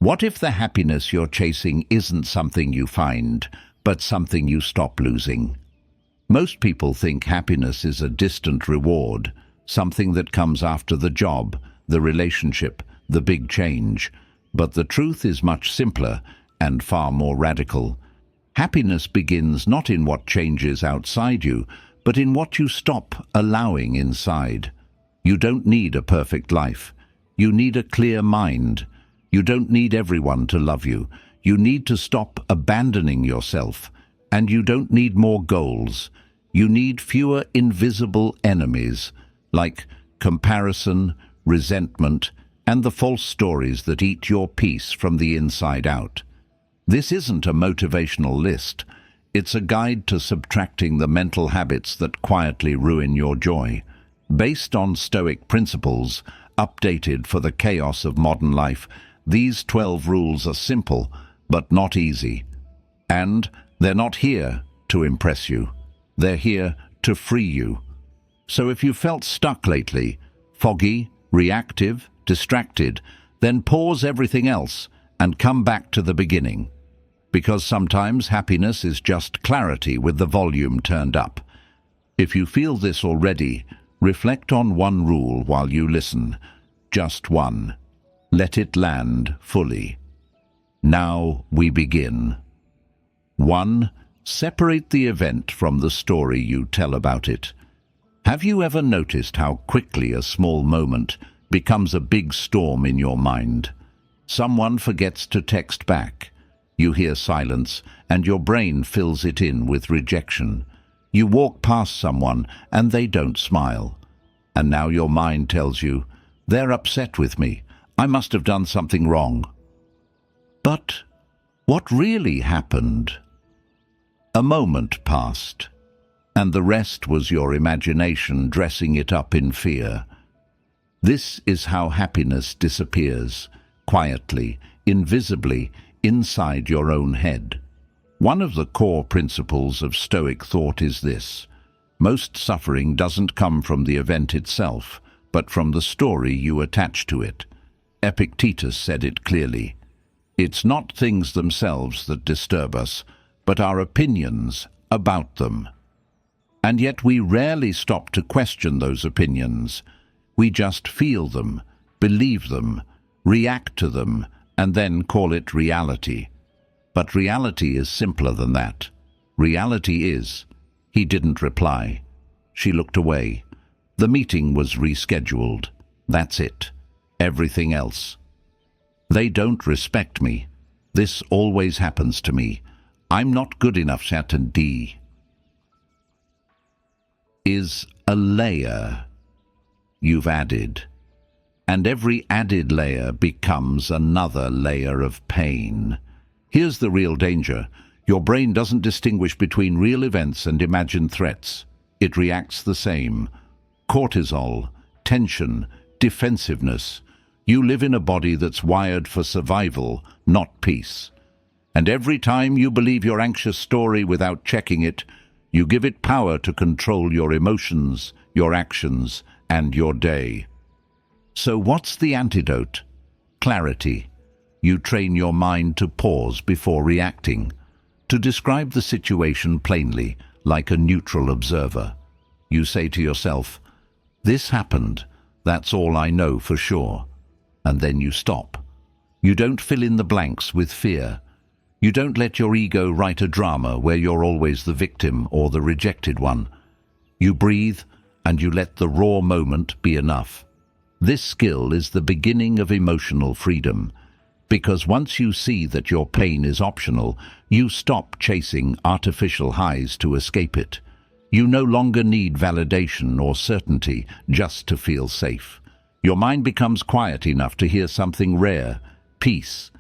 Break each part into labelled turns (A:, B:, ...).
A: What if the happiness you're chasing isn't something you find, but something you stop losing? Most people think happiness is a distant reward, something that comes after the job, the relationship, the big change. But the truth is much simpler and far more radical. Happiness begins not in what changes outside you, but in what you stop allowing inside. You don't need a perfect life. You need a clear mind. You don't need everyone to love you. You need to stop abandoning yourself. And you don't need more goals. You need fewer invisible enemies, like comparison, resentment, and the false stories that eat your peace from the inside out. This isn't a motivational list. It's a guide to subtracting the mental habits that quietly ruin your joy. Based on Stoic principles, updated for the chaos of modern life, these 12 rules are simple, but not easy. And they're not here to impress you. They're here to free you. So if you felt stuck lately, foggy, reactive, distracted, then pause everything else and come back to the beginning. Because sometimes happiness is just clarity with the volume turned up. If you feel this already, reflect on one rule while you listen. Just one. Let it land fully. Now we begin. 1. Separate the event from the story you tell about it. Have you ever noticed how quickly a small moment becomes a big storm in your mind? Someone forgets to text back. You hear silence, and your brain fills it in with rejection. You walk past someone, and they don't smile. And now your mind tells you, they're upset with me. I must have done something wrong. But what really happened? A moment passed, and the rest was your imagination dressing it up in fear. This is how happiness disappears, quietly, invisibly, inside your own head. One of the core principles of Stoic thought is this: most suffering doesn't come from the event itself, but from the story you attach to it. Epictetus said it clearly. It's not things themselves that disturb us, but our opinions about them. And yet we rarely stop to question those opinions. We just feel them, believe them, react to them, and then call it reality. But reality is simpler than that. Reality is, he didn't reply. She looked away. The meeting was rescheduled. That's it. Everything else. They don't respect me. This always happens to me. I'm not good enough. Certainty is a layer you've added, and every added layer becomes another layer of pain. Here's the real danger. Your brain doesn't distinguish between real events and imagined threats. It reacts the same. Cortisol, tension, defensiveness. You live in a body that's wired for survival, not peace. And every time you believe your anxious story without checking it, you give it power to control your emotions, your actions, and your day. So what's the antidote? Clarity. You train your mind to pause before reacting, to describe the situation plainly, like a neutral observer. You say to yourself, this happened, that's all I know for sure. And then you stop. You don't fill in the blanks with fear. You don't let your ego write a drama where you're always the victim or the rejected one. You breathe, and you let the raw moment be enough. This skill is the beginning of emotional freedom, because once you see that your pain is optional, you stop chasing artificial highs to escape it. You no longer need validation or certainty just to feel safe. Your mind becomes quiet enough to hear something rare, peace.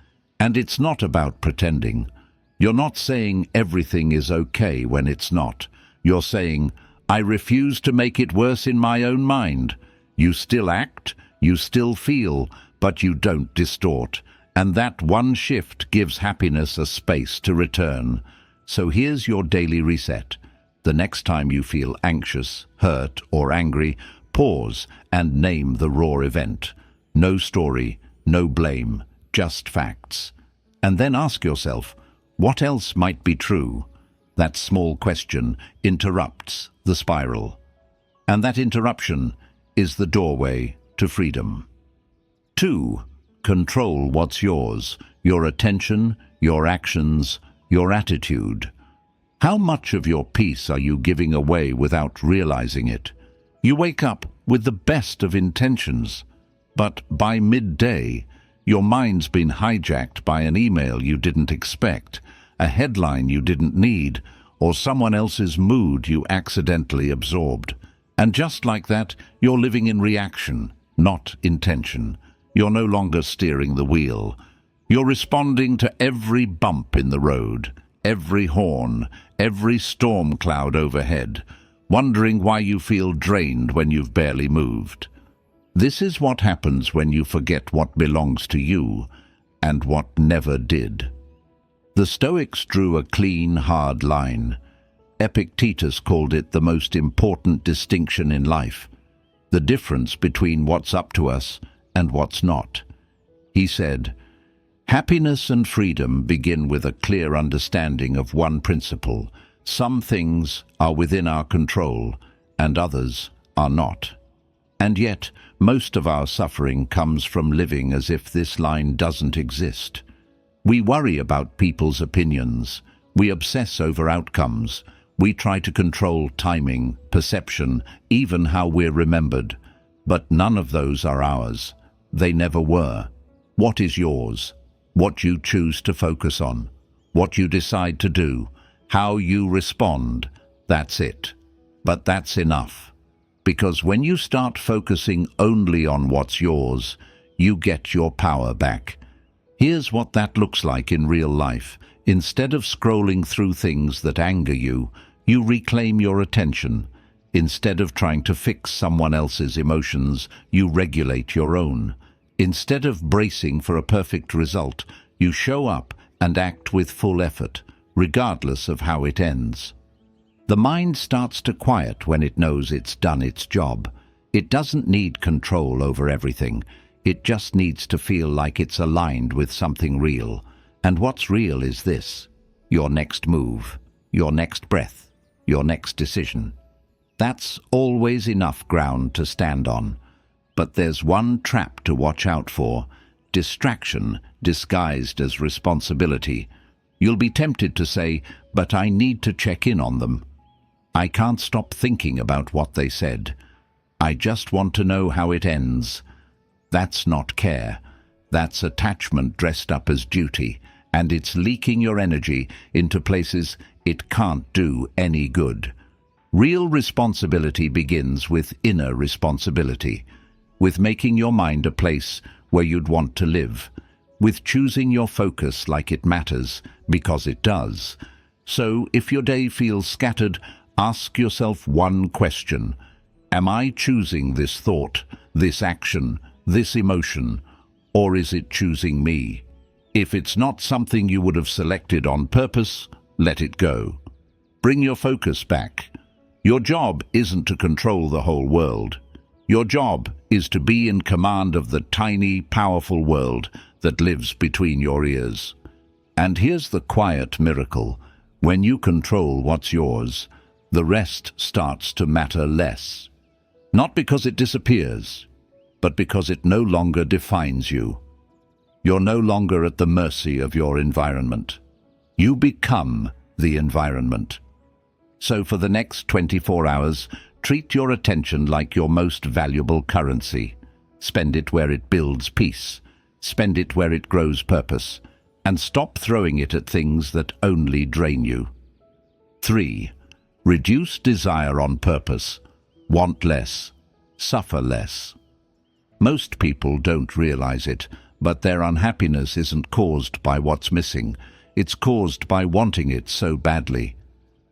A: And it's not about pretending. You're not saying everything is okay when it's not. You're saying, I refuse to make it worse in my own mind. You still act, you still feel, but you don't distort. And that one shift gives happiness a space to return. So here's your daily reset. The next time you feel anxious, hurt, or angry, pause and name the raw event. No story, no blame, just facts. And then ask yourself, what else might be true? That small question interrupts the spiral. And that interruption is the doorway to freedom. 2. Control what's yours, your attention, your actions, your attitude. How much of your peace are you giving away without realizing it? You wake up with the best of intentions, but by midday, your mind's been hijacked by an email you didn't expect, a headline you didn't need, or someone else's mood you accidentally absorbed. And just like that, you're living in reaction, not intention. You're no longer steering the wheel. You're responding to every bump in the road, every horn, every storm cloud overhead, wondering why you feel drained when you've barely moved. This is what happens when you forget what belongs to you and what never did. The Stoics drew a clean, hard line. Epictetus called it the most important distinction in life, the difference between what's up to us and what's not. He said, "Happiness and freedom begin with a clear understanding of one principle. Some things are within our control, and others are not." And yet, most of our suffering comes from living as if this line doesn't exist. We worry about people's opinions. We obsess over outcomes. We try to control timing, perception, even how we're remembered. But none of those are ours. They never were. What is yours? What you choose to focus on? What you decide to do? How you respond? That's it. But that's enough. Because when you start focusing only on what's yours, you get your power back. Here's what that looks like in real life. Instead of scrolling through things that anger you, you reclaim your attention. Instead of trying to fix someone else's emotions, you regulate your own. Instead of bracing for a perfect result, you show up and act with full effort, regardless of how it ends. The mind starts to quiet when it knows it's done its job. It doesn't need control over everything. It just needs to feel like it's aligned with something real. And what's real is this: your next move, your next breath, your next decision. That's always enough ground to stand on. But there's one trap to watch out for: distraction disguised as responsibility. You'll be tempted to say, "But I need to check in on them. I can't stop thinking about what they said. I just want to know how it ends." That's not care. That's attachment dressed up as duty, and it's leaking your energy into places it can't do any good. Real responsibility begins with inner responsibility, with making your mind a place where you'd want to live, with choosing your focus like it matters, because it does. So if your day feels scattered, ask yourself one question: am I choosing this thought, this action, this emotion, or is it choosing me? If it's not something you would have selected on purpose, let it go. Bring your focus back. Your job isn't to control the whole world. Your job is to be in command of the tiny, powerful world that lives between your ears. And here's the quiet miracle: when you control what's yours, the rest starts to matter less. Not because it disappears, but because it no longer defines you. You're no longer at the mercy of your environment. You become the environment. So for the next 24 hours, treat your attention like your most valuable currency. Spend it where it builds peace. Spend it where it grows purpose. And stop throwing it at things that only drain you. 3. Reduce desire on purpose. Want less. Suffer less. Most people don't realize it, but their unhappiness isn't caused by what's missing. It's caused by wanting it so badly.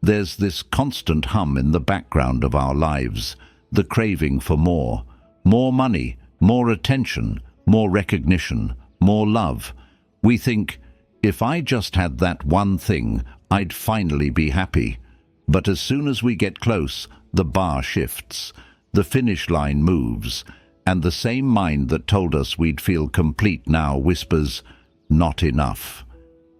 A: There's this constant hum in the background of our lives, the craving for more. More money, more attention, more recognition, more love. We think, if I just had that one thing, I'd finally be happy. But as soon as we get close, the bar shifts, the finish line moves, And the same mind that told us we'd feel complete now whispers, not enough.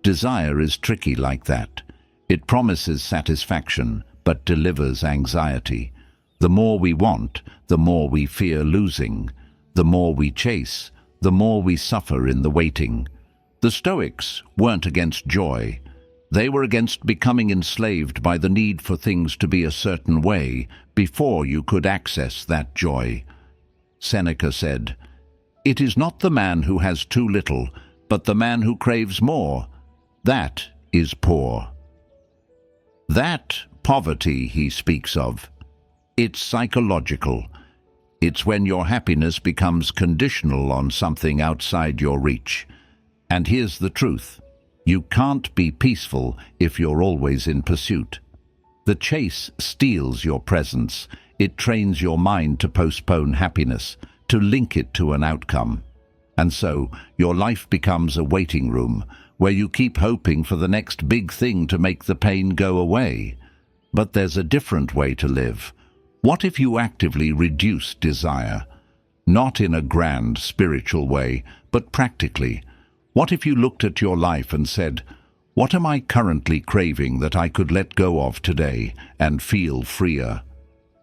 A: Desire is tricky like that. It promises satisfaction, but delivers anxiety. The more we want, the more we fear losing. The more we chase, the more we suffer in the waiting. The Stoics weren't against joy. They were against becoming enslaved by the need for things to be a certain way before you could access that joy. Seneca said, "It is not the man who has too little, but the man who craves more. That is poor." That poverty he speaks of, it's psychological. It's when your happiness becomes conditional on something outside your reach. And here's the truth. You can't be peaceful if you're always in pursuit. The chase steals your presence. It trains your mind to postpone happiness, to link it to an outcome. And so, your life becomes a waiting room, where you keep hoping for the next big thing to make the pain go away. But there's a different way to live. What if you actively reduce desire? Not in a grand spiritual way, but practically. What if you looked at your life and said, what am I currently craving that I could let go of today and feel freer?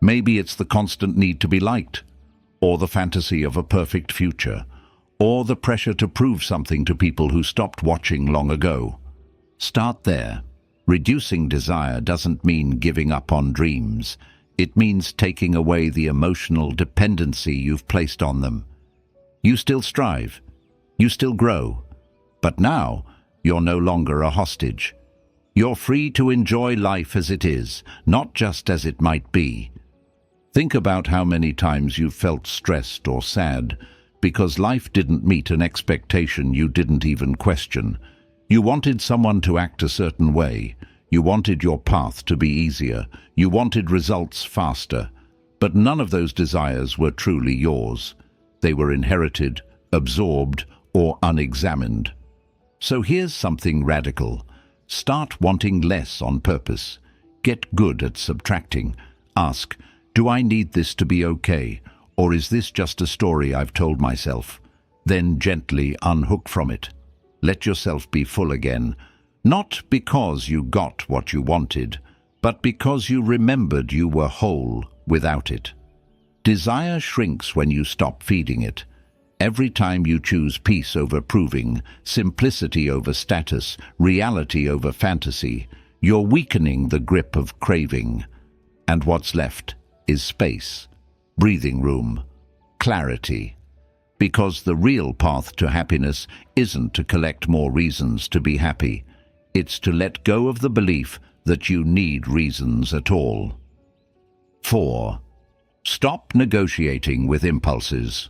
A: Maybe it's the constant need to be liked, or the fantasy of a perfect future, or the pressure to prove something to people who stopped watching long ago. Start there. Reducing desire doesn't mean giving up on dreams. It means taking away the emotional dependency you've placed on them. You still strive. You still grow. But now, you're no longer a hostage. You're free to enjoy life as it is, not just as it might be. Think about how many times you've felt stressed or sad because life didn't meet an expectation you didn't even question. You wanted someone to act a certain way. You wanted your path to be easier. You wanted results faster. But none of those desires were truly yours. They were inherited, absorbed, or unexamined. So here's something radical. Start wanting less on purpose. Get good at subtracting. Ask, do I need this to be okay? Or is this just a story I've told myself? Then gently unhook from it. Let yourself be full again. Not because you got what you wanted, but because you remembered you were whole without it. Desire shrinks when you stop feeding it. Every time you choose peace over proving, simplicity over status, reality over fantasy, you're weakening the grip of craving. And what's left is space, breathing room, clarity. Because the real path to happiness isn't to collect more reasons to be happy. It's to let go of the belief that you need reasons at all. 4. Stop negotiating with impulses.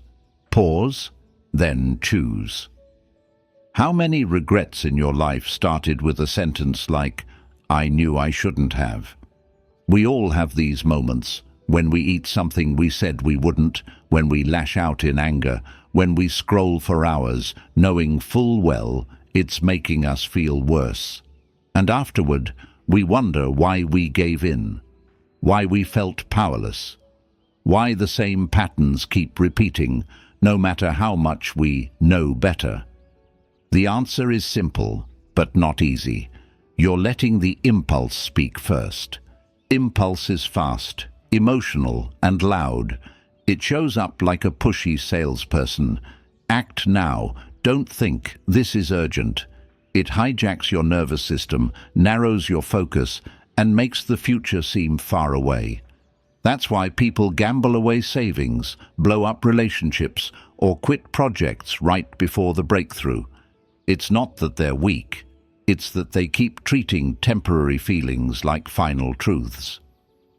A: Pause, then choose. How many regrets in your life started with a sentence like, "I knew I shouldn't have"? We all have these moments, when we eat something we said we wouldn't, when we lash out in anger, when we scroll for hours, knowing full well it's making us feel worse. And afterward, we wonder why we gave in, why we felt powerless, why the same patterns keep repeating, no matter how much we know better. The answer is simple, but not easy. You're letting the impulse speak first. Impulse is fast, emotional, and loud. It shows up like a pushy salesperson. Act now. Don't think. This is urgent. It hijacks your nervous system, narrows your focus, and makes the future seem far away. That's why people gamble away savings, blow up relationships, or quit projects right before the breakthrough. It's not that they're weak. It's that they keep treating temporary feelings like final truths.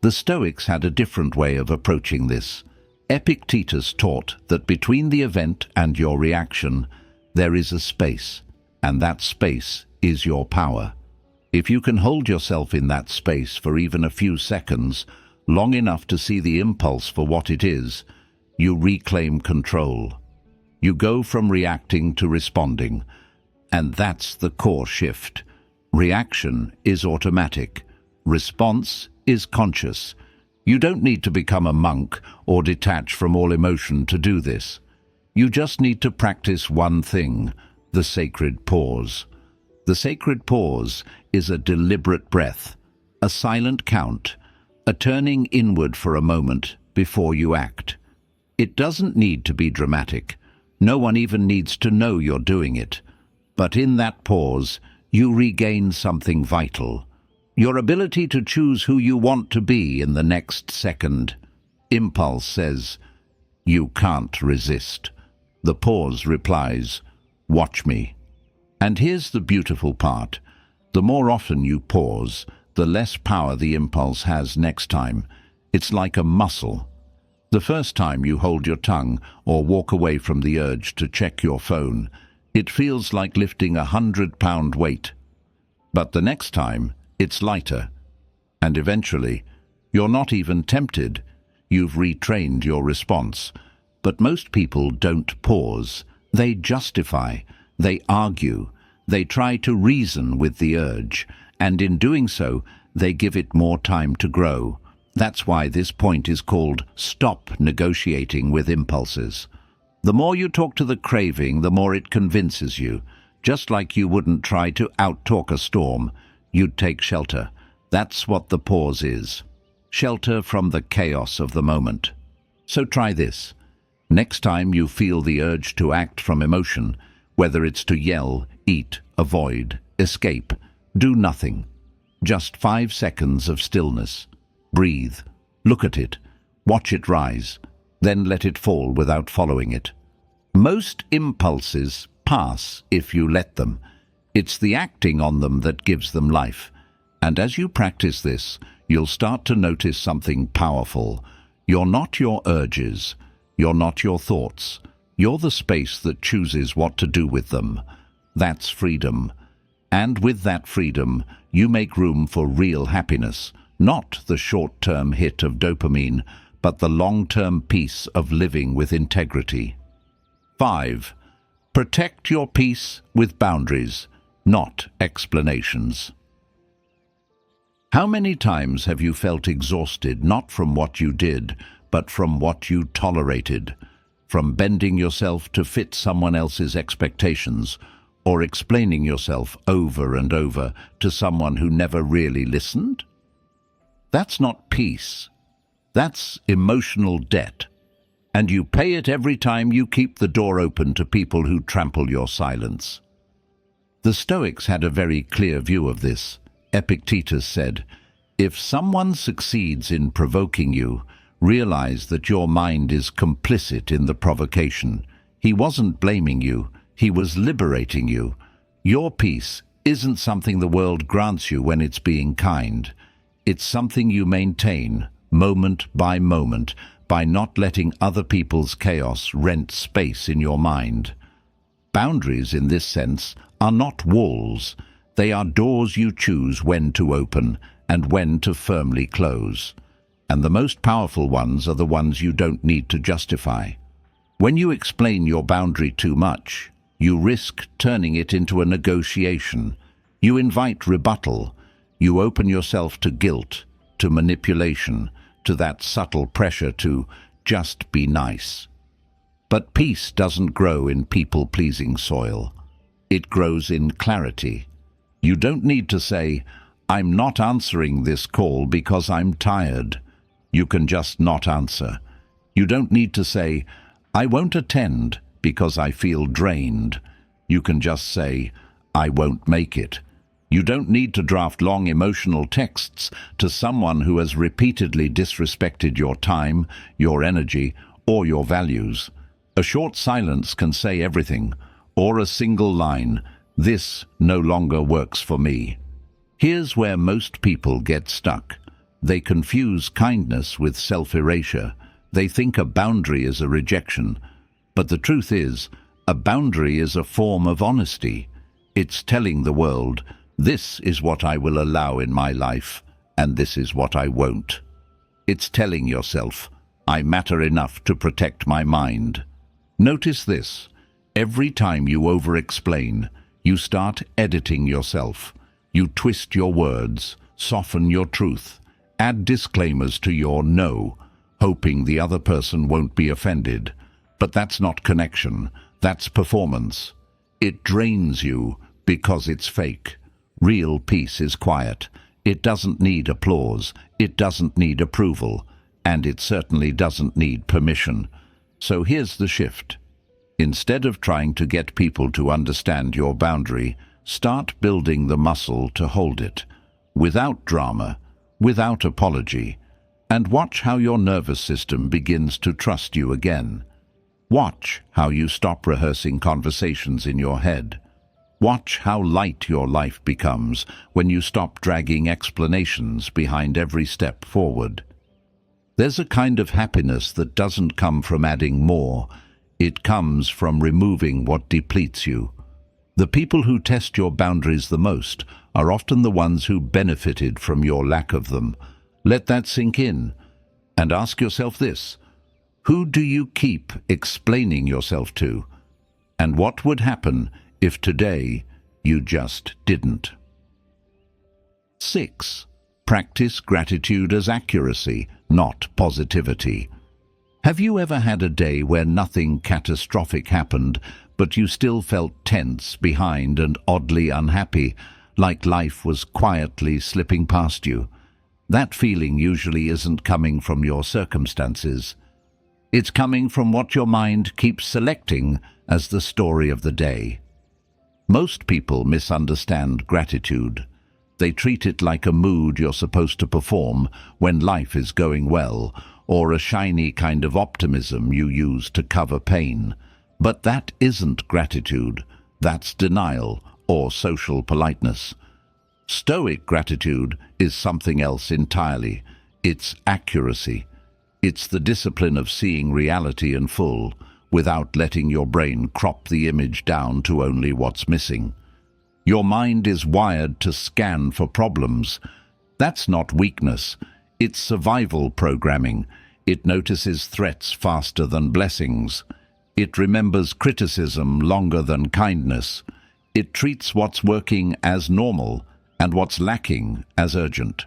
A: The Stoics had a different way of approaching this. Epictetus taught that between the event and your reaction, there is a space, and that space is your power. If you can hold yourself in that space for even a few seconds, long enough to see the impulse for what it is, you reclaim control. You go from reacting to responding, and that's the core shift. Reaction is automatic. Response is conscious. You don't need to become a monk or detach from all emotion to do this. You just need to practice one thing, the sacred pause. The sacred pause is a deliberate breath, a silent count, a turning inward for a moment before you act. It doesn't need to be dramatic. No one even needs to know you're doing it. But in that pause, you regain something vital. Your ability to choose who you want to be in the next second. Impulse says, "You can't resist." The pause replies, "Watch me." And here's the beautiful part. The more often you pause, the less power the impulse has next time. It's like a muscle. The first time you hold your tongue or walk away from the urge to check your phone, it feels like lifting 100-pound weight. But the next time, it's lighter. And eventually, you're not even tempted. You've retrained your response. But most people don't pause. They justify. They argue. They try to reason with the urge. And in doing so, they give it more time to grow. That's why this point is called stop negotiating with impulses. The more you talk to the craving, the more it convinces you. Just like you wouldn't try to out-talk a storm, you'd take shelter. That's what the pause is. Shelter from the chaos of the moment. So try this. Next time you feel the urge to act from emotion, whether it's to yell, eat, avoid, escape, do nothing. Just 5 seconds of stillness. Breathe. Look at it. Watch it rise. Then let it fall without following it. Most impulses pass if you let them. It's the acting on them that gives them life. And as you practice this, you'll start to notice something powerful. You're not your urges. You're not your thoughts. You're the space that chooses what to do with them. That's freedom. And with that freedom, you make room for real happiness. Not the short-term hit of dopamine, but the long-term peace of living with integrity. 5. Protect your peace with boundaries, not explanations. How many times have you felt exhausted not from what you did, but from what you tolerated? From bending yourself to fit someone else's expectations, or explaining yourself over and over to someone who never really listened? That's not peace. That's emotional debt. And you pay it every time you keep the door open to people who trample your silence. The Stoics had a very clear view of this. Epictetus said, "If someone succeeds in provoking you, realize that your mind is complicit in the provocation. He wasn't blaming you, he was liberating you. Your peace isn't something the world grants you when it's being kind. It's something you maintain, moment by moment, by not letting other people's chaos rent space in your mind." Boundaries, in this sense, are not walls. They are doors you choose when to open and when to firmly close. And the most powerful ones are the ones you don't need to justify. When you explain your boundary too much, you risk turning it into a negotiation. You invite rebuttal. You open yourself to guilt, to manipulation, to that subtle pressure to just be nice. But peace doesn't grow in people-pleasing soil. It grows in clarity. You don't need to say, "I'm not answering this call because I'm tired." You can just not answer. You don't need to say, "I won't attend because I feel drained." You can just say, "I won't make it." You don't need to draft long emotional texts to someone who has repeatedly disrespected your time, your energy, or your values. A short silence can say everything, or a single line, "This no longer works for me." Here's where most people get stuck. They confuse kindness with self-erasure. They think a boundary is a rejection. But the truth is, a boundary is a form of honesty. It's telling the world, "This is what I will allow in my life, and this is what I won't." It's telling yourself, "I matter enough to protect my mind." Notice this. Every time you over-explain, you start editing yourself. You twist your words, soften your truth, Add disclaimers to your no, hoping the other person won't be offended. But that's not connection, that's performance. It drains you because it's fake. Real peace is quiet. It doesn't need applause, it doesn't need approval, and it certainly doesn't need permission. So here's the shift. Instead of trying to get people to understand your boundary, start building the muscle to hold it, without drama, without apology, and watch how your nervous system begins to trust you again. Watch how you stop rehearsing conversations in your head. Watch how light your life becomes when you stop dragging explanations behind every step forward. There's a kind of happiness that doesn't come from adding more. It comes from removing what depletes you. The people who test your boundaries the most are often the ones who benefited from your lack of them. Let that sink in, and ask yourself this: who do you keep explaining yourself to? And what would happen if today you just didn't? 6. Practice gratitude as accuracy, not positivity. Have you ever had a day where nothing catastrophic happened, but you still felt tense, behind, and oddly unhappy, like life was quietly slipping past you? That feeling usually isn't coming from your circumstances. It's coming from what your mind keeps selecting as the story of the day. Most people misunderstand gratitude. They treat it like a mood you're supposed to perform when life is going well, or a shiny kind of optimism you use to cover pain. But that isn't gratitude. That's denial or social politeness. Stoic gratitude is something else entirely. It's accuracy. It's the discipline of seeing reality in full, without letting your brain crop the image down to only what's missing. Your mind is wired to scan for problems. That's not weakness. It's survival programming. It notices threats faster than blessings. It remembers criticism longer than kindness. It treats what's working as normal and what's lacking as urgent.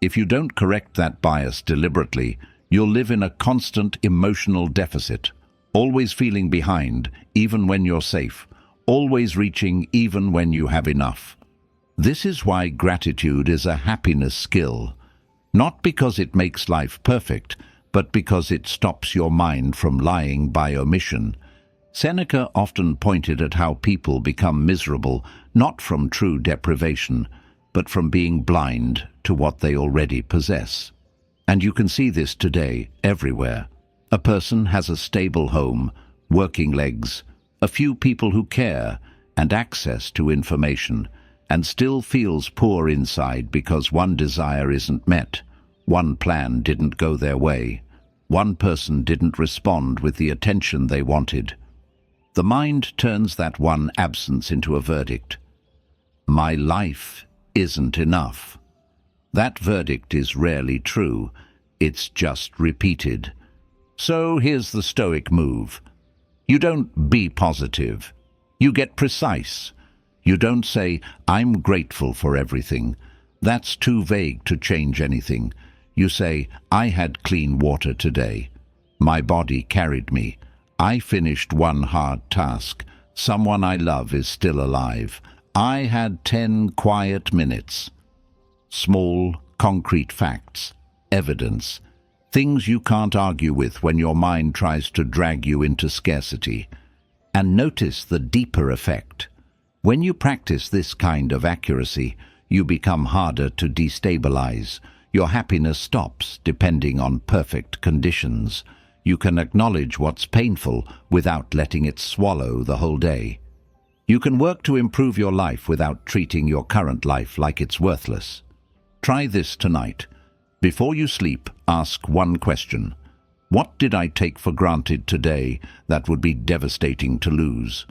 A: If you don't correct that bias deliberately, you'll live in a constant emotional deficit, always feeling behind even when you're safe, always reaching even when you have enough. This is why gratitude is a happiness skill, not because it makes life perfect, but because it stops your mind from lying by omission. Seneca often pointed at how people become miserable, not from true deprivation, but from being blind to what they already possess. And you can see this today, everywhere. A person has a stable home, working legs, a few people who care, and access to information, and still feels poor inside because one desire isn't met, one plan didn't go their way, one person didn't respond with the attention they wanted. The mind turns that one absence into a verdict. My life isn't enough. That verdict is rarely true. It's just repeated. So here's the Stoic move. You don't be positive. You get precise. You don't say, I'm grateful for everything. That's too vague to change anything. You say, I had clean water today. My body carried me. I finished one hard task. Someone I love is still alive. I had 10 quiet minutes. Small, concrete facts, evidence, things you can't argue with when your mind tries to drag you into scarcity. And notice the deeper effect. When you practice this kind of accuracy, you become harder to destabilize. Your happiness stops depending on perfect conditions. You can acknowledge what's painful without letting it swallow the whole day. You can work to improve your life without treating your current life like it's worthless. Try this tonight. Before you sleep, ask one question. What did I take for granted today that would be devastating to lose?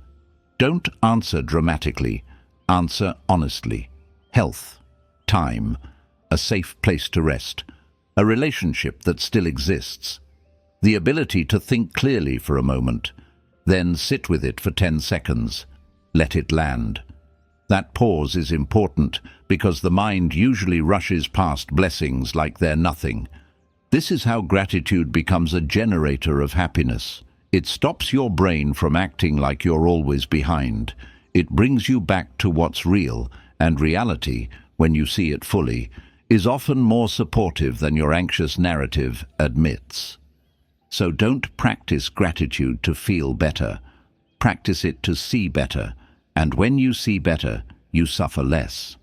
A: Don't answer dramatically. Answer honestly. Health, time, a safe place to rest, a relationship that still exists, the ability to think clearly for a moment, then sit with it for 10 seconds. Let it land. That pause is important because the mind usually rushes past blessings like they're nothing. This is how gratitude becomes a generator of happiness. It stops your brain from acting like you're always behind. It brings you back to what's real, and reality, when you see it fully, is often more supportive than your anxious narrative admits. So don't practice gratitude to feel better. Practice it to see better. And when you see better, you suffer less.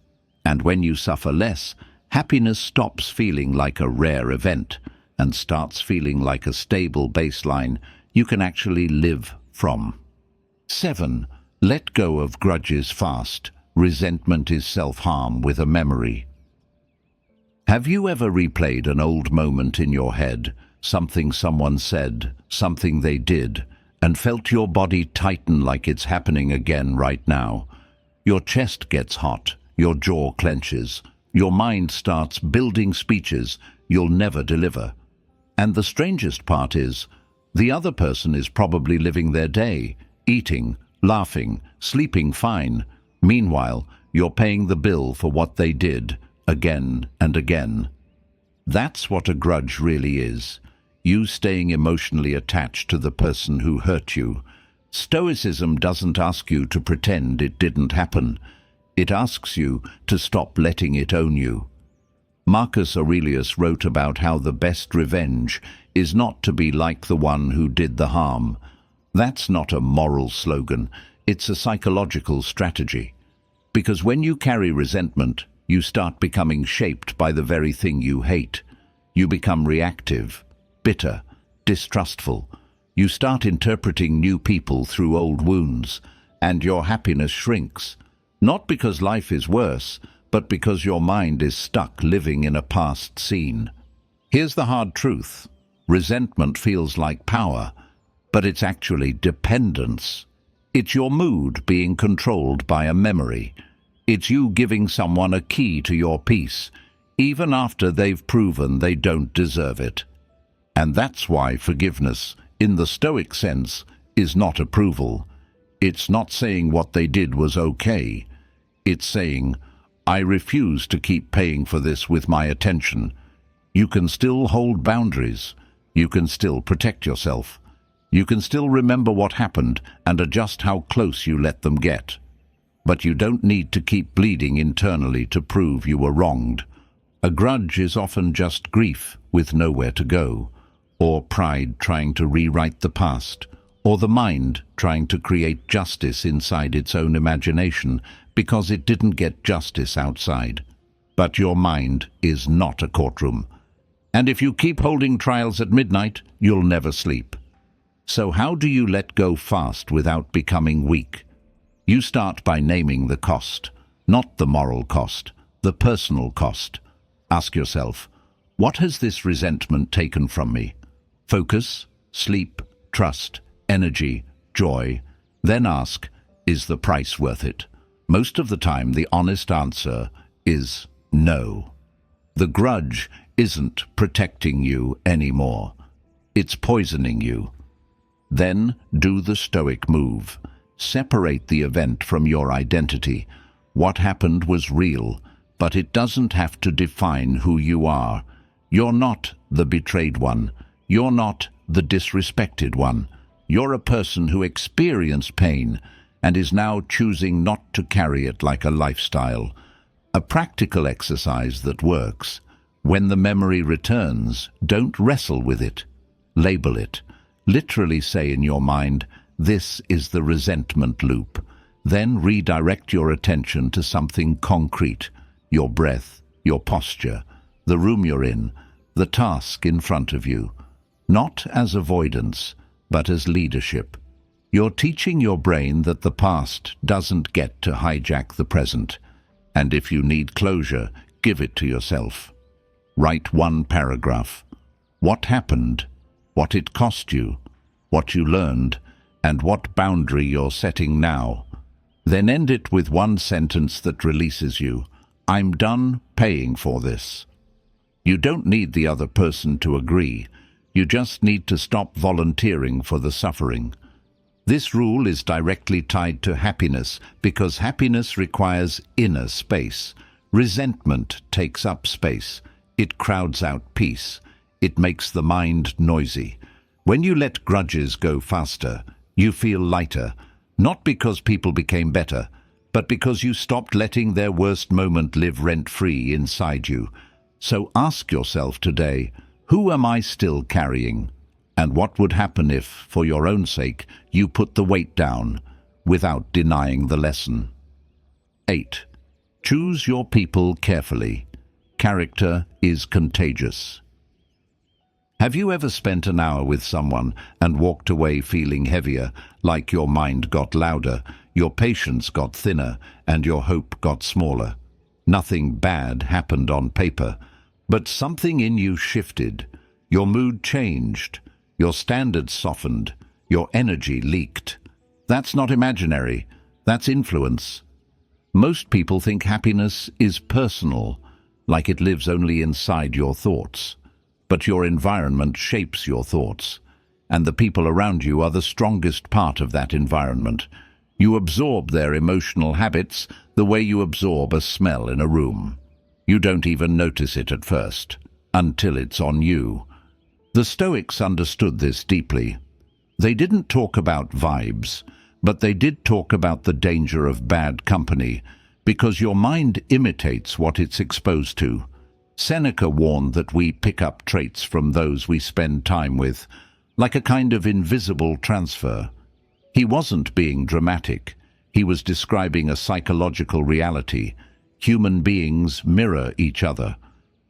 A: And when you suffer less, happiness stops feeling like a rare event and starts feeling like a stable baseline you can actually live from. 7. Let go of grudges fast. Resentment is self-harm with a memory. Have you ever replayed an old moment in your head, something someone said, something they did, and felt your body tighten like it's happening again right now? Your chest gets hot, your jaw clenches, your mind starts building speeches you'll never deliver. And the strangest part is, the other person is probably living their day, eating, laughing, sleeping fine. Meanwhile, you're paying the bill for what they did, again and again. That's what a grudge really is. You staying emotionally attached to the person who hurt you. Stoicism doesn't ask you to pretend it didn't happen. It asks you to stop letting it own you. Marcus Aurelius wrote about how the best revenge is not to be like the one who did the harm. That's not a moral slogan, it's a psychological strategy. Because when you carry resentment, you start becoming shaped by the very thing you hate. You become reactive, bitter, distrustful. You start interpreting new people through old wounds, and your happiness shrinks. Not because life is worse, but because your mind is stuck living in a past scene. Here's the hard truth. Resentment feels like power, but it's actually dependence. It's your mood being controlled by a memory. It's you giving someone a key to your peace, even after they've proven they don't deserve it. And that's why forgiveness, in the Stoic sense, is not approval. It's not saying what they did was okay. It's saying, I refuse to keep paying for this with my attention. You can still hold boundaries. You can still protect yourself. You can still remember what happened and adjust how close you let them get. But you don't need to keep bleeding internally to prove you were wronged. A grudge is often just grief with nowhere to go, or pride trying to rewrite the past, or the mind trying to create justice inside its own imagination because it didn't get justice outside. But your mind is not a courtroom. And if you keep holding trials at midnight, you'll never sleep. So how do you let go fast without becoming weak? You start by naming the cost, not the moral cost, the personal cost. Ask yourself, what has this resentment taken from me? Focus, sleep, trust, energy, joy. Then ask, is the price worth it? Most of the time, the honest answer is no. The grudge isn't protecting you anymore. It's poisoning you. Then do the Stoic move. Separate the event from your identity. What happened was real, but it doesn't have to define who you are. You're not the betrayed one. You're not the disrespected one. You're a person who experienced pain and is now choosing not to carry it like a lifestyle. A practical exercise that works. When the memory returns, don't wrestle with it. Label it. Literally say in your mind, this is the resentment loop. Then redirect your attention to something concrete. Your breath, your posture, the room you're in, the task in front of you. Not as avoidance, but as leadership. You're teaching your brain that the past doesn't get to hijack the present. And if you need closure, give it to yourself. Write one paragraph. What happened? What it cost you? What you learned? And what boundary you're setting now? Then end it with one sentence that releases you. I'm done paying for this. You don't need the other person to agree. You just need to stop volunteering for the suffering. This rule is directly tied to happiness because happiness requires inner space. Resentment takes up space. It crowds out peace. It makes the mind noisy. When you let grudges go faster, you feel lighter, not because people became better, but because you stopped letting their worst moment live rent-free inside you. So ask yourself today, who am I still carrying? And what would happen if, for your own sake, you put the weight down without denying the lesson? 8. Choose your people carefully. Character is contagious. Have you ever spent an hour with someone and walked away feeling heavier, like your mind got louder, your patience got thinner, and your hope got smaller? Nothing bad happened on paper, but something in you shifted. Your mood changed. Your standards softened. Your energy leaked. That's not imaginary. That's influence. Most people think happiness is personal, like it lives only inside your thoughts. But your environment shapes your thoughts, and the people around you are the strongest part of that environment. You absorb their emotional habits the way you absorb a smell in a room. You don't even notice it at first, until it's on you. The Stoics understood this deeply. They didn't talk about vibes, but they did talk about the danger of bad company, because your mind imitates what it's exposed to. Seneca warned that we pick up traits from those we spend time with, like a kind of invisible transfer. He wasn't being dramatic. He was describing a psychological reality. Human beings mirror each other.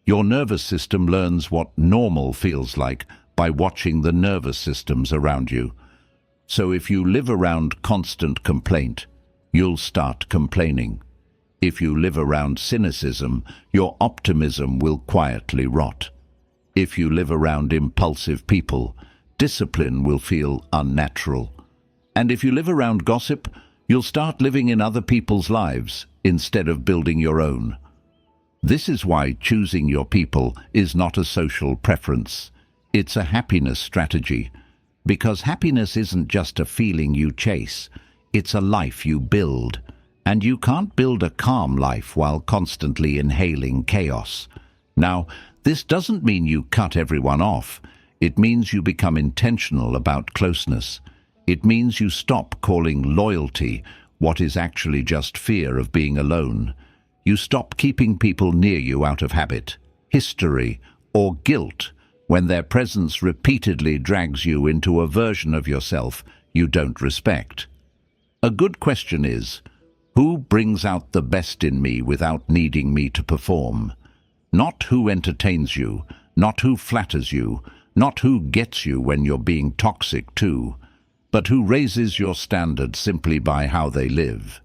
A: Your nervous system learns what normal feels like by watching the nervous systems around you. So if you live around constant complaint, you'll start complaining. If you live around cynicism, your optimism will quietly rot. If you live around impulsive people, discipline will feel unnatural. And if you live around gossip, you'll start living in other people's lives instead of building your own. This is why choosing your people is not a social preference. It's a happiness strategy. Because happiness isn't just a feeling you chase, it's a life you build. And you can't build a calm life while constantly inhaling chaos. Now, this doesn't mean you cut everyone off. It means you become intentional about closeness. It means you stop calling loyalty what is actually just fear of being alone. You stop keeping people near you out of habit, history, or guilt when their presence repeatedly drags you into a version of yourself you don't respect. A good question is, who brings out the best in me without needing me to perform? Not who entertains you, not who flatters you, not who gets you when you're being toxic too, but who raises your standards simply by how they live.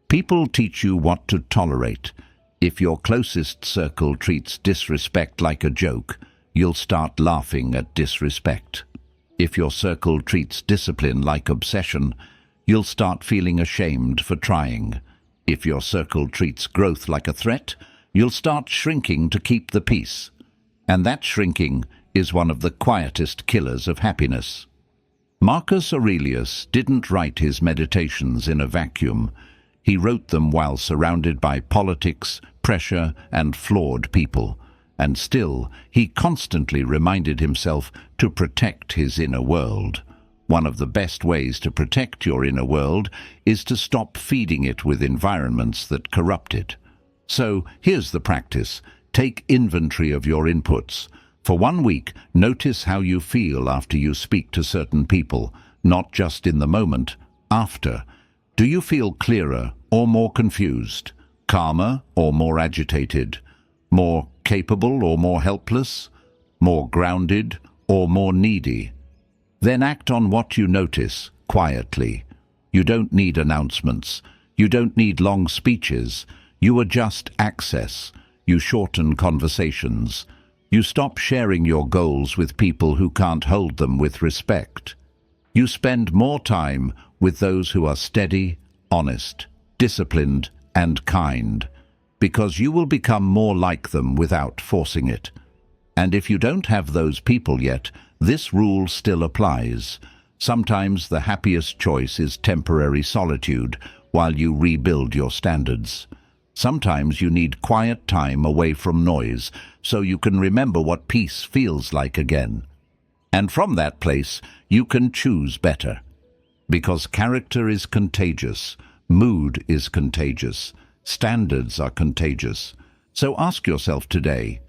A: People teach you what to tolerate. If your closest circle treats disrespect like a joke, you'll start laughing at disrespect. If your circle treats discipline like obsession, you'll start feeling ashamed for trying. If your circle treats growth like a threat, you'll start shrinking to keep the peace. And that shrinking is one of the quietest killers of happiness. Marcus Aurelius didn't write his meditations in a vacuum. He wrote them while surrounded by politics, pressure, and flawed people. And still, he constantly reminded himself to protect his inner world. One of the best ways to protect your inner world is to stop feeding it with environments that corrupt it. So, here's the practice. Take inventory of your inputs. For 1 week, notice how you feel after you speak to certain people, not just in the moment, after. Do you feel clearer or more confused? Calmer or more agitated? More capable or more helpless? More grounded or more needy? Then act on what you notice, quietly. You don't need announcements. You don't need long speeches. You adjust access. You shorten conversations. You stop sharing your goals with people who can't hold them with respect. You spend more time with those who are steady, honest, disciplined, and kind, because you will become more like them without forcing it. And if you don't have those people yet, this rule still applies. Sometimes the happiest choice is temporary solitude while you rebuild your standards. Sometimes you need quiet time away from noise so you can remember what peace feels like again. And from that place, you can choose better. Because character is contagious, mood is contagious, standards are contagious. So ask yourself today,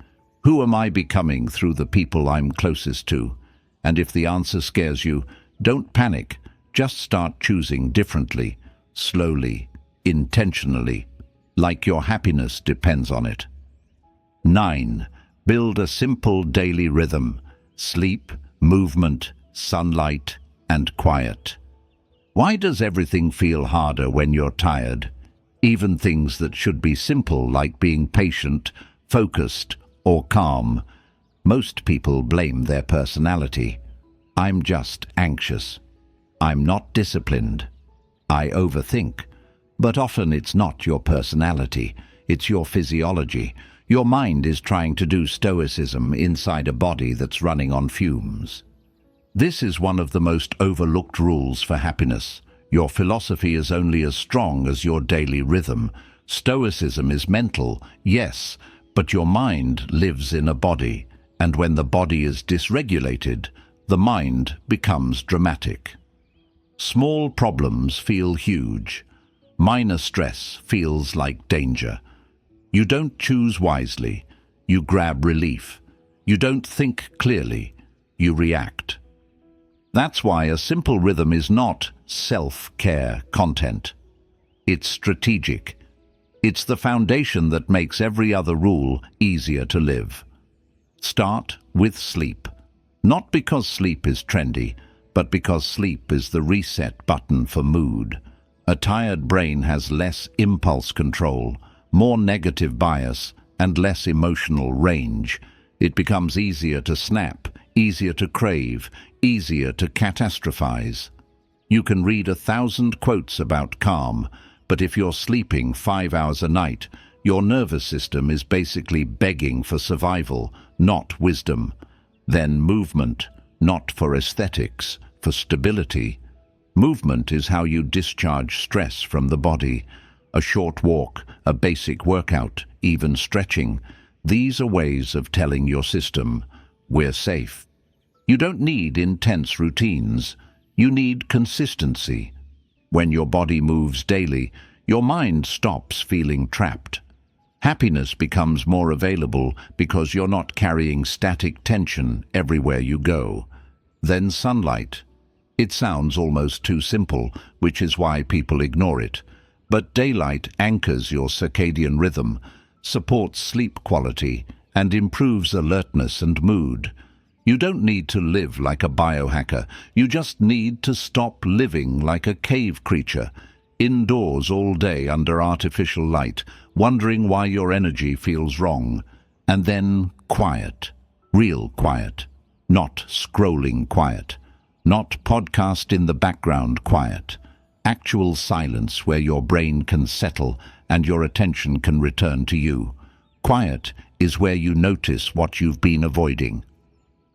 A: who am I becoming through the people I'm closest to? And if the answer scares you, don't panic. Just start choosing differently, slowly, intentionally, like your happiness depends on it. 9. Build a simple daily rhythm: sleep, movement, sunlight, and quiet. Why does everything feel harder when you're tired? Even things that should be simple, like being patient, focused, or calm. Most people blame their personality. I'm just anxious. I'm not disciplined. I overthink. But often it's not your personality, it's your physiology. Your mind is trying to do Stoicism inside a body that's running on fumes. This is one of the most overlooked rules for happiness. Your philosophy is only as strong as your daily rhythm. Stoicism is mental, yes, but your mind lives in a body, and when the body is dysregulated, the mind becomes dramatic. Small problems feel huge. Minor stress feels like danger. You don't choose wisely. You grab relief. You don't think clearly. You react. That's why a simple rhythm is not self-care content. It's strategic. It's the foundation that makes every other rule easier to live. Start with sleep. Not because sleep is trendy, but because sleep is the reset button for mood. A tired brain has less impulse control, more negative bias, and less emotional range. It becomes easier to snap, easier to crave, easier to catastrophize. You can read 1,000 quotes about calm, but if you're sleeping 5 hours a night, your nervous system is basically begging for survival, not wisdom. Then movement, not for aesthetics, for stability. Movement is how you discharge stress from the body. A short walk, a basic workout, even stretching. These are ways of telling your system, we're safe. You don't need intense routines. You need consistency. When your body moves daily, your mind stops feeling trapped. Happiness becomes more available because you're not carrying static tension everywhere you go. Then sunlight. It sounds almost too simple, which is why people ignore it. But daylight anchors your circadian rhythm, supports sleep quality, and improves alertness and mood. You don't need to live like a biohacker. You just need to stop living like a cave creature, indoors all day under artificial light, wondering why your energy feels wrong. And then quiet, real quiet, not scrolling quiet. Not podcast in the background quiet. Actual silence where your brain can settle and your attention can return to you. Quiet is where you notice what you've been avoiding.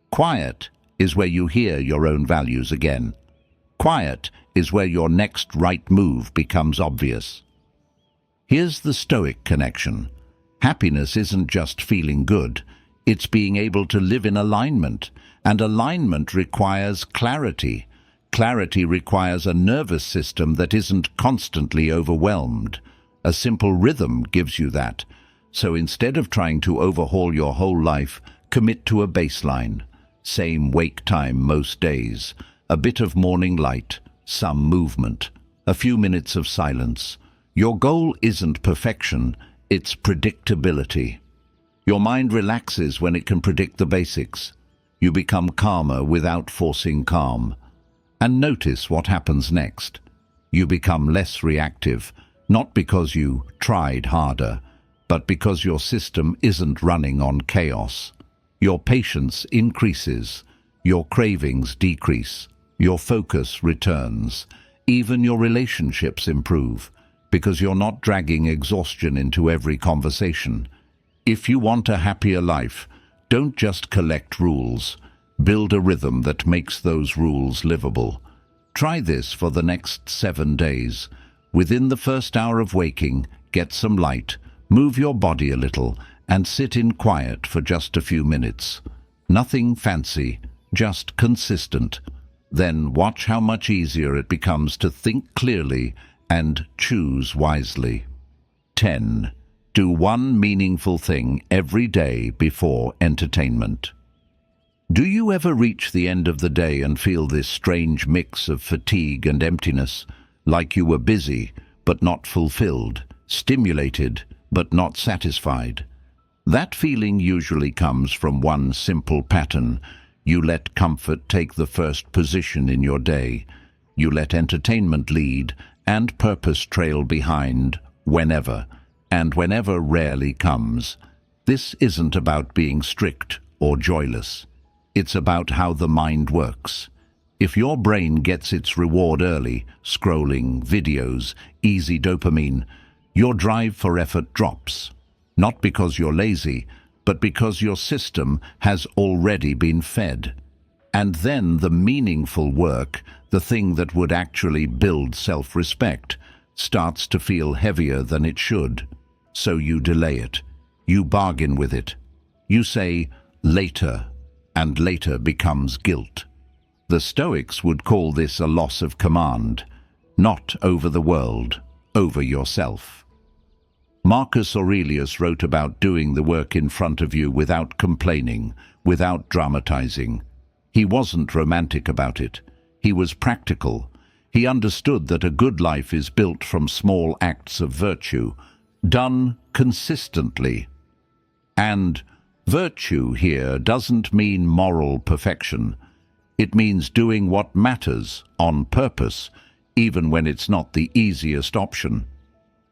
A: Quiet is where you hear your own values again. Quiet is where your next right move becomes obvious. Here's the Stoic connection. Happiness isn't just feeling good. It's being able to live in alignment. And alignment requires clarity. Clarity requires a nervous system that isn't constantly overwhelmed. A simple rhythm gives you that. So instead of trying to overhaul your whole life, commit to a baseline. Same wake time most days. A bit of morning light, some movement, a few minutes of silence. Your goal isn't perfection, it's predictability. Your mind relaxes when it can predict the basics. You become calmer without forcing calm. And notice what happens next. You become less reactive, not because you tried harder, but because your system isn't running on chaos. Your patience increases, your cravings decrease, your focus returns. Even your relationships improve, because you're not dragging exhaustion into every conversation. If you want a happier life, don't just collect rules. Build a rhythm that makes those rules livable. Try this for the next 7 days. Within the first hour of waking, get some light, move your body a little, and sit in quiet for just a few minutes. Nothing fancy, just consistent. Then watch how much easier it becomes to think clearly and choose wisely. 10. Do one meaningful thing every day before entertainment. Do you ever reach the end of the day and feel this strange mix of fatigue and emptiness, like you were busy but not fulfilled, stimulated but not satisfied? That feeling usually comes from one simple pattern. You let comfort take the first position in your day. You let entertainment lead and purpose trail behind whenever, and whenever rarely comes. This isn't about being strict or joyless. It's about how the mind works. If your brain gets its reward early, scrolling, videos, easy dopamine, your drive for effort drops. Not because you're lazy, but because your system has already been fed. And then the meaningful work, the thing that would actually build self-respect, starts to feel heavier than it should. So you delay it. You bargain with it. You say, later, and later becomes guilt. The Stoics would call this a loss of command, not over the world, over yourself. Marcus Aurelius wrote about doing the work in front of you without complaining, without dramatizing. He wasn't romantic about it. He was practical. He understood that a good life is built from small acts of virtue, done consistently. And virtue here doesn't mean moral perfection. It means doing what matters on purpose, even when it's not the easiest option.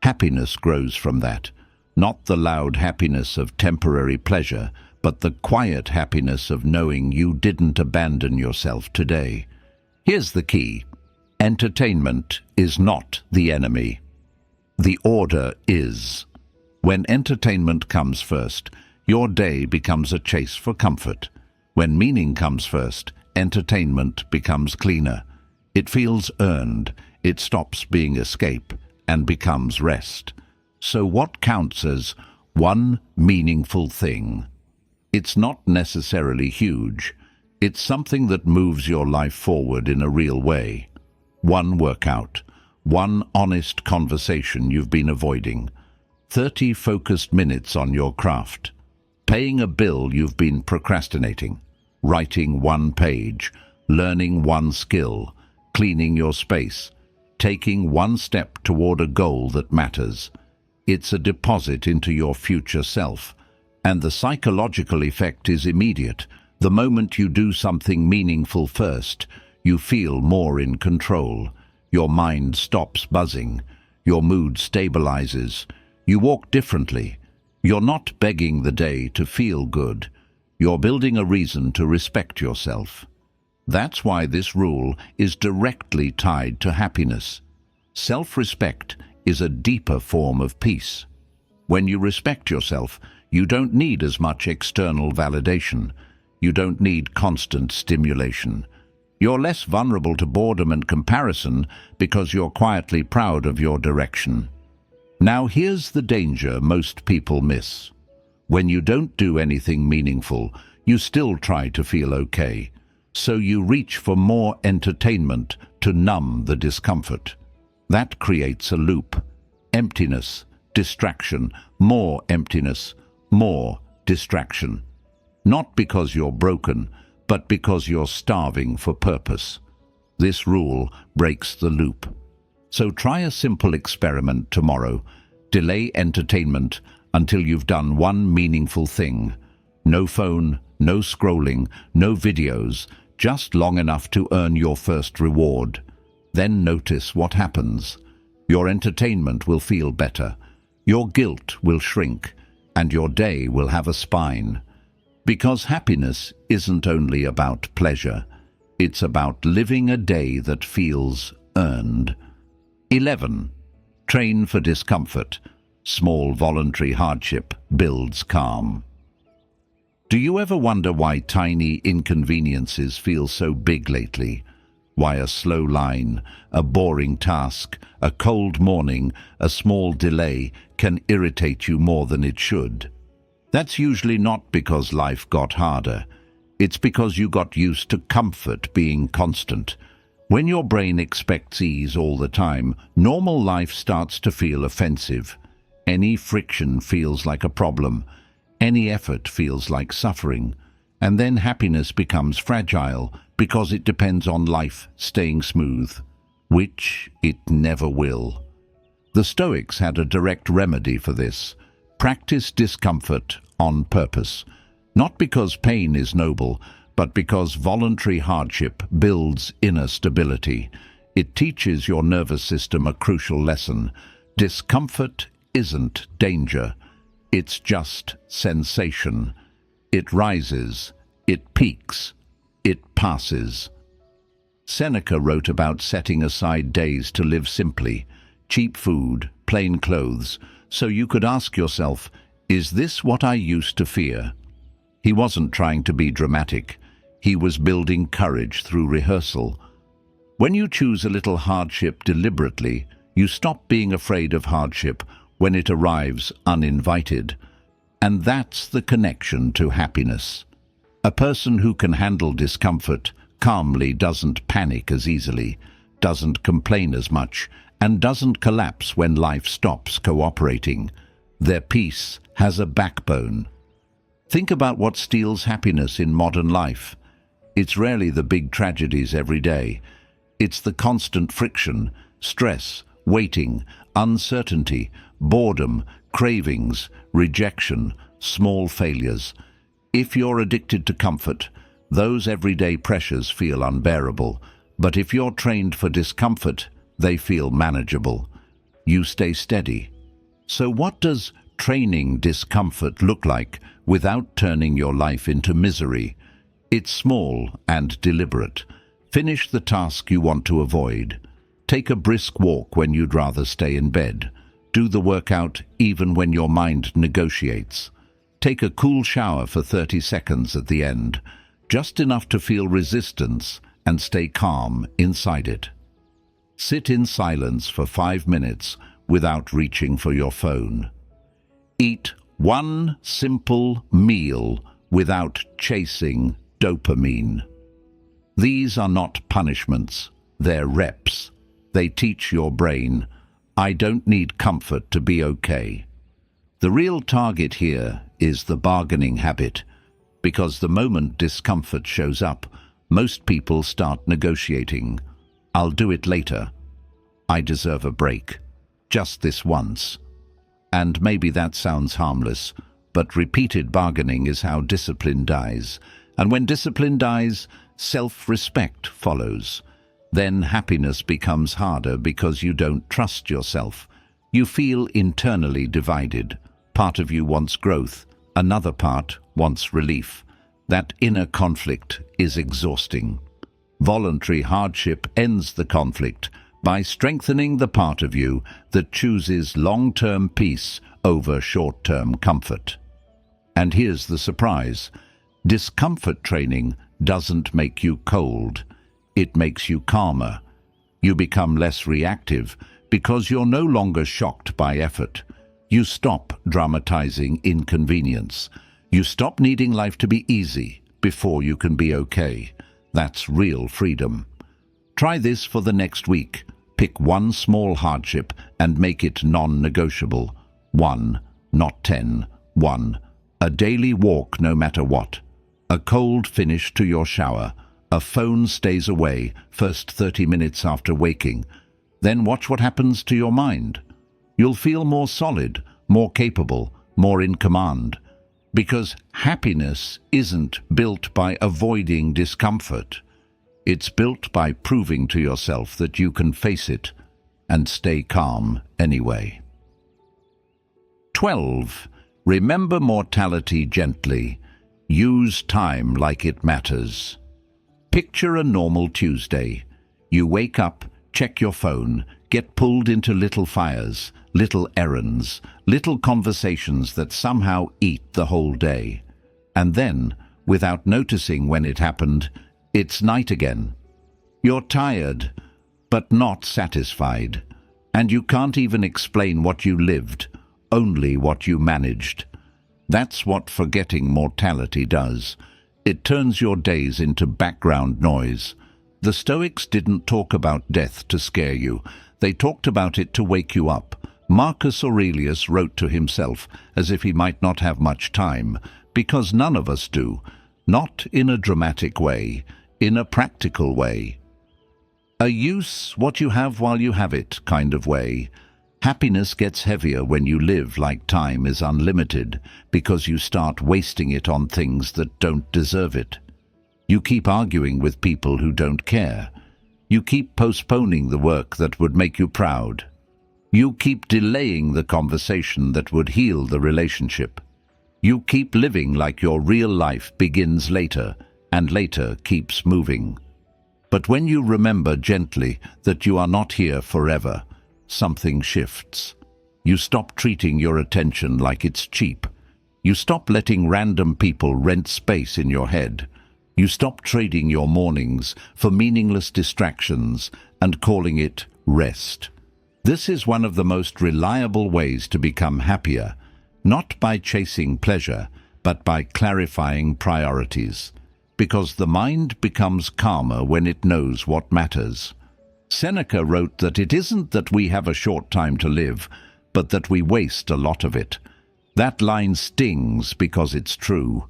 A: Happiness grows from that, not the loud happiness of temporary pleasure, but the quiet happiness of knowing you didn't abandon yourself today. Here's the key. Entertainment is not the enemy. The order is. When entertainment comes first, your day becomes a chase for comfort. When meaning comes first, entertainment becomes cleaner. It feels earned, it stops being escape, and becomes rest. So what counts as one meaningful thing? It's not necessarily huge. It's something that moves your life forward in a real way. One workout, one honest conversation you've been avoiding, 30 focused minutes on your craft, paying a bill you've been procrastinating, writing one page, learning one skill, cleaning your space, taking one step toward a goal that matters. It's a deposit into your future self, and the psychological effect is immediate. The moment you do something meaningful first, you feel more in control. Your mind stops buzzing. Your mood stabilizes. You walk differently. You're not begging the day to feel good. You're building a reason to respect yourself. That's why this rule is directly tied to happiness. Self-respect is a deeper form of peace. When you respect yourself, you don't need as much external validation. You don't need constant stimulation. You're less vulnerable to boredom and comparison because you're quietly proud of your direction. Now here's the danger most people miss. When you don't do anything meaningful, you still try to feel okay. So you reach for more entertainment to numb the discomfort. That creates a loop. Emptiness, distraction, more emptiness, more distraction. Not because you're broken, but because you're starving for purpose. This rule breaks the loop. So try a simple experiment tomorrow. Delay entertainment until you've done one meaningful thing. No phone, no scrolling, no videos, just long enough to earn your first reward. Then notice what happens. Your entertainment will feel better. Your guilt will shrink, and your day will have a spine. Because happiness isn't only about pleasure. It's about living a day that feels earned. 11. Train for discomfort. Small voluntary hardship builds calm. Do you ever wonder why tiny inconveniences feel so big lately? Why a slow line, a boring task, a cold morning, a small delay can irritate you more than it should? That's usually not because life got harder. It's because you got used to comfort being constant. When your brain expects ease all the time, normal life starts to feel offensive. Any friction feels like a problem. Any effort feels like suffering. And then happiness becomes fragile because it depends on life staying smooth, which it never will. The Stoics had a direct remedy for this. Practice discomfort on purpose. Not because pain is noble, but because voluntary hardship builds inner stability. It teaches your nervous system a crucial lesson. Discomfort isn't danger. It's just sensation. It rises, it peaks, it passes. Seneca wrote about setting aside days to live simply, cheap food, plain clothes, so you could ask yourself, is this what I used to fear? He wasn't trying to be dramatic. He was building courage through rehearsal. When you choose a little hardship deliberately, you stop being afraid of hardship when it arrives uninvited. And that's the connection to happiness. A person who can handle discomfort calmly doesn't panic as easily, doesn't complain as much, and doesn't collapse when life stops cooperating. Their peace has a backbone. Think about what steals happiness in modern life. It's rarely the big tragedies every day. It's the constant friction, stress, waiting, uncertainty, boredom, cravings, rejection, small failures. If you're addicted to comfort, those everyday pressures feel unbearable. But if you're trained for discomfort, they feel manageable. You stay steady. So what does training discomfort look like without turning your life into misery? It's small and deliberate. Finish the task you want to avoid. Take a brisk walk when you'd rather stay in bed. Do the workout even when your mind negotiates. Take a cool shower for 30 seconds at the end, just enough to feel resistance and stay calm inside it. Sit in silence for 5 minutes without reaching for your phone. Eat one simple meal without chasing dopamine. These are not punishments, they're reps. They teach your brain, I don't need comfort to be okay. The real target here is the bargaining habit, because the moment discomfort shows up, most people start negotiating. I'll do it later. I deserve a break. Just this once. And maybe that sounds harmless, but repeated bargaining is how discipline dies. And when discipline dies, self-respect follows. Then happiness becomes harder because you don't trust yourself. You feel internally divided. Part of you wants growth, another part wants relief. That inner conflict is exhausting. Voluntary hardship ends the conflict by strengthening the part of you that chooses long-term peace over short-term comfort. And here's the surprise. Discomfort training doesn't make you cold. It makes you calmer. You become less reactive because you're no longer shocked by effort. You stop dramatizing inconvenience. You stop needing life to be easy before you can be okay. That's real freedom. Try this for the next week. Pick one small hardship and make it non-negotiable. 1, not 10. 1. A daily walk no matter what. A cold finish to your shower. A phone stays away first 30 minutes after waking. Then watch what happens to your mind. You'll feel more solid, more capable, more in command. Because happiness isn't built by avoiding discomfort. It's built by proving to yourself that you can face it and stay calm anyway. 12. Remember mortality gently. Use time like it matters. Picture a normal Tuesday. You wake up, check your phone, get pulled into little fires, little errands, little conversations that somehow eat the whole day. And then, without noticing when it happened, it's night again. You're tired, but not satisfied. And you can't even explain what you lived, only what you managed. That's what forgetting mortality does. It turns your days into background noise. The Stoics didn't talk about death to scare you. They talked about it to wake you up. Marcus Aurelius wrote to himself as if he might not have much time, because none of us do. Not in a dramatic way, in a practical way. A use what you have while you have it kind of way. Happiness gets heavier when you live like time is unlimited, because you start wasting it on things that don't deserve it. You keep arguing with people who don't care. You keep postponing the work that would make you proud. You keep delaying the conversation that would heal the relationship. You keep living like your real life begins later, and later keeps moving. But when you remember gently that you are not here forever, something shifts. You stop treating your attention like it's cheap. You stop letting random people rent space in your head. You stop trading your mornings for meaningless distractions and calling it rest. This is one of the most reliable ways to become happier, not by chasing pleasure, but by clarifying priorities. Because the mind becomes calmer when it knows what matters. Seneca wrote that it isn't that we have a short time to live, but that we waste a lot of it. That line stings because it's true.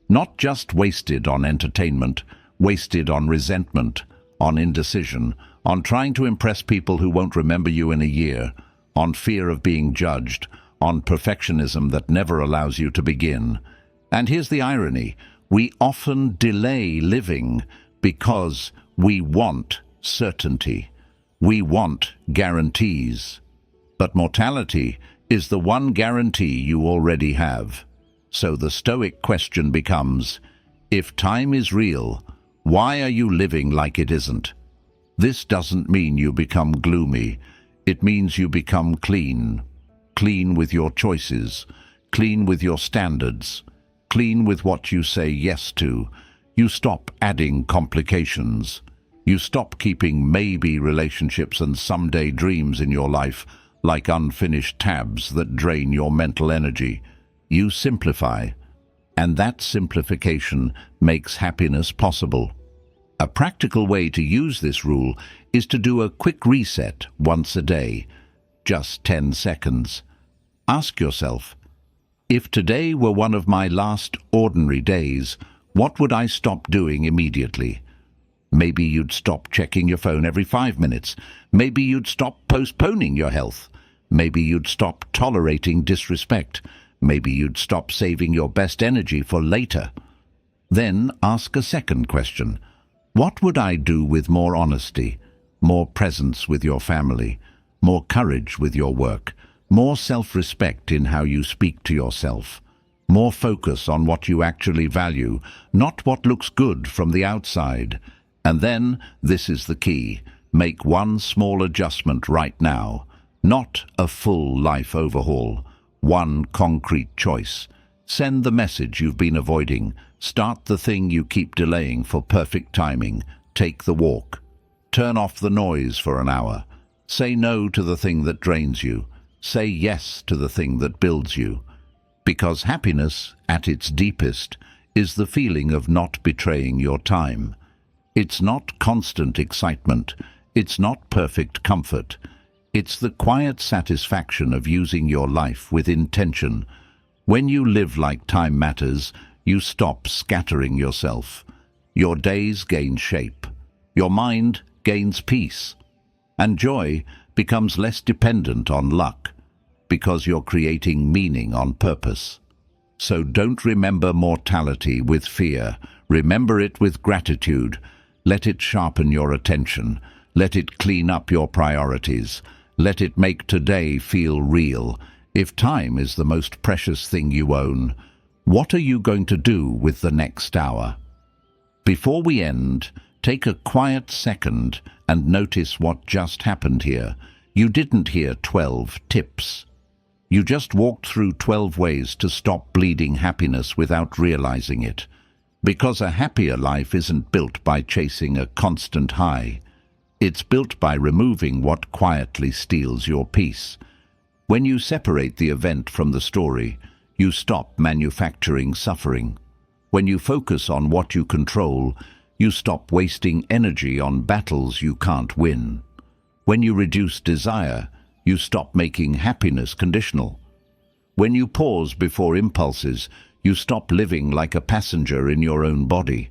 A: Not just wasted on entertainment, wasted on resentment, on indecision, on trying to impress people who won't remember you in a year, on fear of being judged, on perfectionism that never allows you to begin. And here's the irony. We often delay living because we want certainty. We want guarantees. But mortality is the one guarantee you already have. So the Stoic question becomes, if time is real, why are you living like it isn't? This doesn't mean you become gloomy. It means you become clean. Clean with your choices, clean with your standards, clean with what you say yes to. You stop adding complications. You stop keeping maybe relationships and someday dreams in your life like unfinished tabs that drain your mental energy. You simplify, and that simplification makes happiness possible. A practical way to use this rule is to do a quick reset once a day, just 10 seconds. Ask yourself, if today were one of my last ordinary days, what would I stop doing immediately? Maybe you'd stop checking your phone every 5 minutes. Maybe you'd stop postponing your health. Maybe you'd stop tolerating disrespect. Maybe you'd stop saving your best energy for later. Then ask a second question. What would I do with more honesty, more presence with your family, more courage with your work, more self-respect in how you speak to yourself, more focus on what you actually value, not what looks good from the outside? And then, this is the key, make one small adjustment right now, not a full life overhaul. One concrete choice. Send the message you've been avoiding. Start the thing you keep delaying for perfect timing. Take the walk. Turn off the noise for an hour. Say no to the thing that drains you. Say yes to the thing that builds you. Because happiness, at its deepest, is the feeling of not betraying your time. It's not constant excitement. It's not perfect comfort. It's the quiet satisfaction of using your life with intention. When you live like time matters, you stop scattering yourself. Your days gain shape. Your mind gains peace. And joy becomes less dependent on luck, because you're creating meaning on purpose. So don't remember mortality with fear. Remember it with gratitude. Let it sharpen your attention. Let it clean up your priorities. Let it make today feel real. If time is the most precious thing you own, what are you going to do with the next hour? Before we end, take a quiet second and notice what just happened here. You didn't hear 12 tips. You just walked through 12 ways to stop bleeding happiness without realizing it. Because a happier life isn't built by chasing a constant high. It's built by removing what quietly steals your peace. When you separate the event from the story, you stop manufacturing suffering. When you focus on what you control, you stop wasting energy on battles you can't win. When you reduce desire, you stop making happiness conditional. When you pause before impulses, you stop living like a passenger in your own body.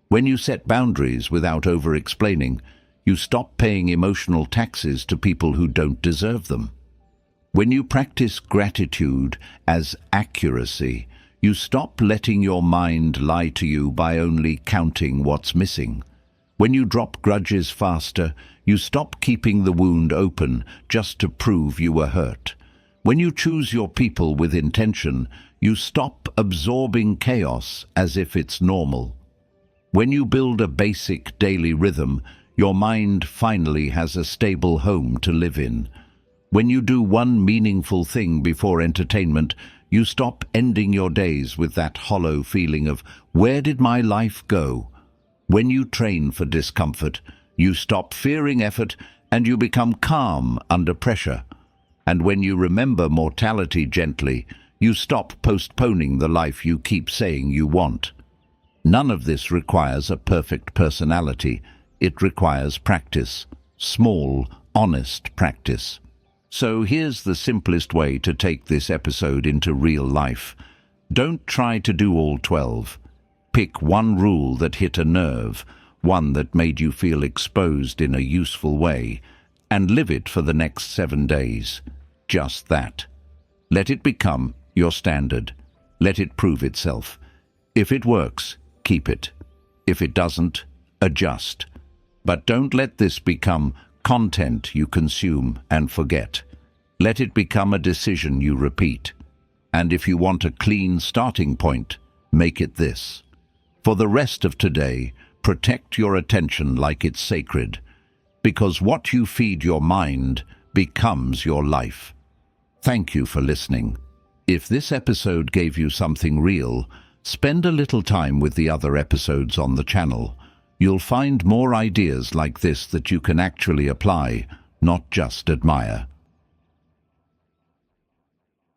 A: When you set boundaries without over-explaining, you stop paying emotional taxes to people who don't deserve them. When you practice gratitude as accuracy, you stop letting your mind lie to you by only counting what's missing. When you drop grudges faster, you stop keeping the wound open just to prove you were hurt. When you choose your people with intention, you stop absorbing chaos as if it's normal. When you build a basic daily rhythm, your mind finally has a stable home to live in. When you do one meaningful thing before entertainment, you stop ending your days with that hollow feeling of, where did my life go? When you train for discomfort, you stop fearing effort and you become calm under pressure. And when you remember mortality gently, you stop postponing the life you keep saying you want. None of this requires a perfect personality. It requires practice. Small, honest practice. So here's the simplest way to take this episode into real life. Don't try to do all 12. Pick one rule that hit a nerve, one that made you feel exposed in a useful way, and live it for the next 7 days. Just that. Let it become your standard. Let it prove itself. If it works, keep it. If it doesn't, adjust. But don't let this become content you consume and forget. Let it become a decision you repeat. And if you want a clean starting point, make it this. For the rest of today, protect your attention like it's sacred, because what you feed your mind becomes your life. Thank you for listening. If this episode gave you something real, spend a little time with the other episodes on the channel. You'll find more ideas like this that you can actually apply, not just admire.